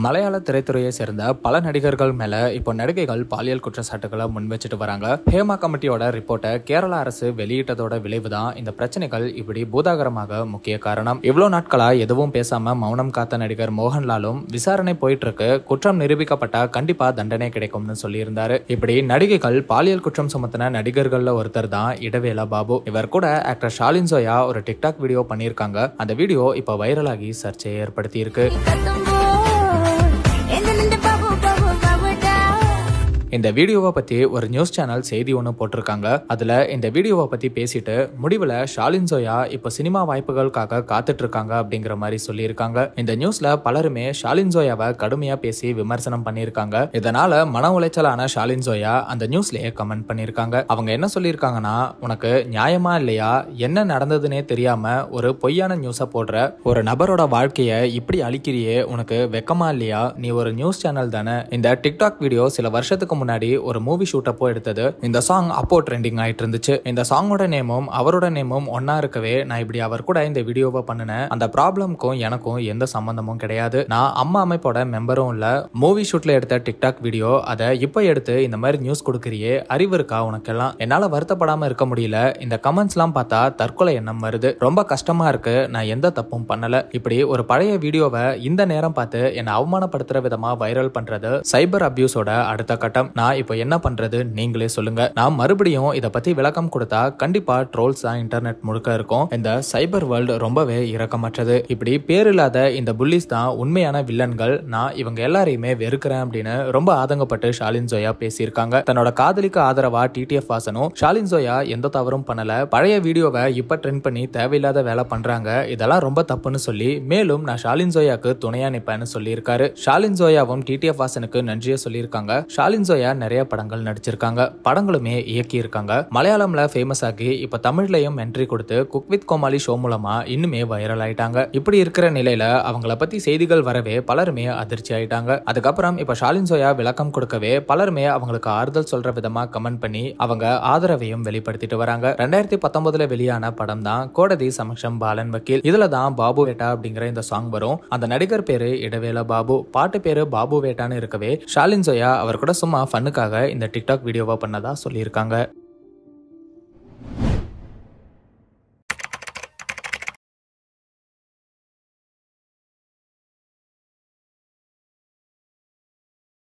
மலையாள திரைத்துறையை சேர்ந்த பல நடிகர்கள் மேல இப்போ நடிகைகள் பாலியல் குற்றச்சாட்டுகளை முன் வச்சுட்டு வராங்க. ஹேமா கமிட்டியோட ரிப்போர்ட்டை கேரள அரசு வெளியிட்டதோட விளைவுதான் இந்த பிரச்சனைகள் இப்படி பூதாகரமாக முக்கிய காரணம். இவ்வளவு நாட்களா எதுவும் பேசாம மௌனம் காத்த நடிகர் மோகன்லாலும் விசாரணை போயிட்டு இருக்கு, குற்றம் நிரூபிக்கப்பட்டா கண்டிப்பா தண்டனை கிடைக்கும்னு சொல்லியிருந்தாரு. இப்படி நடிகைகள் பாலியல் குற்றம் சுமத்தின நடிகர்கள்ல ஒருத்தர் தான் இடவேலா பாபு. இவர் கூட ஆக்டர் ஷாலின் ஜோயா ஒரு டிக்டாக் வீடியோ பண்ணியிருக்காங்க. அந்த வீடியோ இப்போ வைரலாகி சர்ச்சையை ஏற்படுத்தி இருக்கு. இந்த வீடியோவை பத்தி ஒரு நியூஸ் சேனல் செய்தி ஒன்று போட்டிருக்காங்க. அதுல இந்த வீடியோவை பத்தி பேசிட்டு முடிவுல ஷாலின் ஜோயா இப்போ சினிமா வாய்ப்புகளுக்காக காத்துட்டு இருக்காங்க அப்படிங்கிற மாதிரி சொல்லியிருக்காங்க. இந்த நியூஸ்ல பலருமே ஷாலின் ஜோயாவை கடுமையா பேசி விமர்சனம் பண்ணியிருக்காங்க. இதனால மன உளைச்சலான ஷாலின் ஜோயா அந்த நியூஸ்லயே கமெண்ட் பண்ணியிருக்காங்க. அவங்க என்ன சொல்லியிருக்காங்கன்னா, உனக்கு நியாயமா இல்லையா, என்ன நடந்ததுன்னே தெரியாம ஒரு பொய்யான நியூஸை போடுற ஒரு நபரோட வாழ்க்கையை இப்படி அழிக்கிறியே, உனக்கு வெக்கமா இல்லையா, நீ ஒரு நியூஸ் சேனல் தானே. இந்த டிக்டாக் வீடியோ சில வருஷத்துக்கு முன்னாடி ஒரு மூவி ஷூட் அப்போ எடுத்தது. இந்த சாங் அப்போ ட்ரெண்டிங் ஆயிட்டு இருந்துச்சு. இந்த சாங்கோட நேமும் அவரோட நேமும் ஒன்னா இருக்கவே நான் இப்படி அவர் கூட இந்த வீடியோவை பண்ணினேன். அந்த ப்ராப்ளம்க்கும் எனக்கும் எந்த சம்பந்தமும் கிடையாது. நான் அம்மா அமைப்போட மெம்பரும் இல்ல. மூவி ஷூட்ல எடுத்த டிக்டாக் வீடியோ அதை இப்போ எடுத்து இந்த மாதிரி நியூஸ் கொடுக்கறியே, அறிவு இருக்கா உனக்கெல்லாம்? என்னால வருத்தப்படாம இருக்க முடியல. இந்த கமெண்ட்ஸ் எல்லாம் பார்த்தா தற்கொலை எண்ணம் வருது. ரொம்ப கஷ்டமா இருக்கு. நான் எந்த தப்பும் பண்ணல. இப்படி ஒரு பழைய வீடியோவை இந்த நேரம் பார்த்து என்னை அவமானப்படுத்துற விதமா வைரல் பண்றது சைபர் அபியூஸோட அடுத்த கட்டம். நான் இப்போ என்ன பண்றது நீங்களே சொல்லுங்க. நான் மறுபடியும் இதை பத்தி விளக்கம் கொடுத்தா கண்டிப்பா ட்ரோல்ஸ் தான் இன்டர்நெட் முழுக்க இருக்கும். இந்த சைபர் வேர்ல்டு ரொம்பவே இரக்கமற்றது. இப்படி பேர் இல்லாத இந்த புல்லிஸ் தான் உண்மையான வில்லன்கள். நான் இவங்க எல்லாரையுமே வெறுக்கிறேன் அப்படின்னு ரொம்ப ஆதங்கப்பட்டு ஷாலின் ஜோயா பேசியிருக்காங்க. தன்னோட காதலிக்கு ஆதரவா டிடிஎஃப் வாசனும் ஷாலின் ஜோயா எந்த தவறும் பண்ணல, பழைய வீடியோவை இப்ப ட்ரெண்ட் பண்ணி தேவையில்லாத வேலை பண்றாங்க, இதெல்லாம் ரொம்ப தப்புன்னு சொல்லி மேலும் நான் ஷாலின் ஜோயாக்கு துணையா நிப்பேன்னு சொல்லியிருக்காரு. ஷாலின் ஜோயாவும் டிடிஎஃப் வாசனுக்கு நன்றியை சொல்லியிருக்காங்க. ஷாலின் ஜோயா நிறைய படங்கள் நடிச்சிருக்காங்க, படங்களுமே இயக்கி இருக்காங்க. மலையாளம்ல ஃபேமஸ் ஆகி இப்ப தமிழ்லயும் என்ட்ரி கொடுத்து குக் வித் கோமாளி ஷோ மூலமா இன்னுமே வைரல் ஆயிட்டாங்க. இப்படி இருக்கிற நிலையில அவங்கள பத்தி செய்திகள் வரவே பலருமே அதிர்ச்சி ஆயிட்டாங்க. அதுக்கப்புறம் இப்ப ஷாலின் ஜோயா விளக்கம் கொடுக்கவே பலருமே அவங்களுக்கு ஆறுதல் சொல்ற விதமா கமெண்ட் பண்ணி அவங்க ஆதரவையும் வெளிப்படுத்திட்டு வராங்க. 2019 வெளியான படம் தான் கோடதி சமக்ஷம் பாலன் வக்கீல். இதுல தான் பாபு வேட்டா அப்படிங்கிற இந்த சாங் வரும். அந்த நடிகர் பேரு இடவேலா பாபு, பாட்டு பேரு பாபு வேட்டான்னு இருக்கவே ஷாலின் ஜோயா அவர் கூட சும்மா ஃபன்னுக்காக இந்த டிக்டாக் வீடியோவா பண்ணதா சொல்லியிருக்காங்க.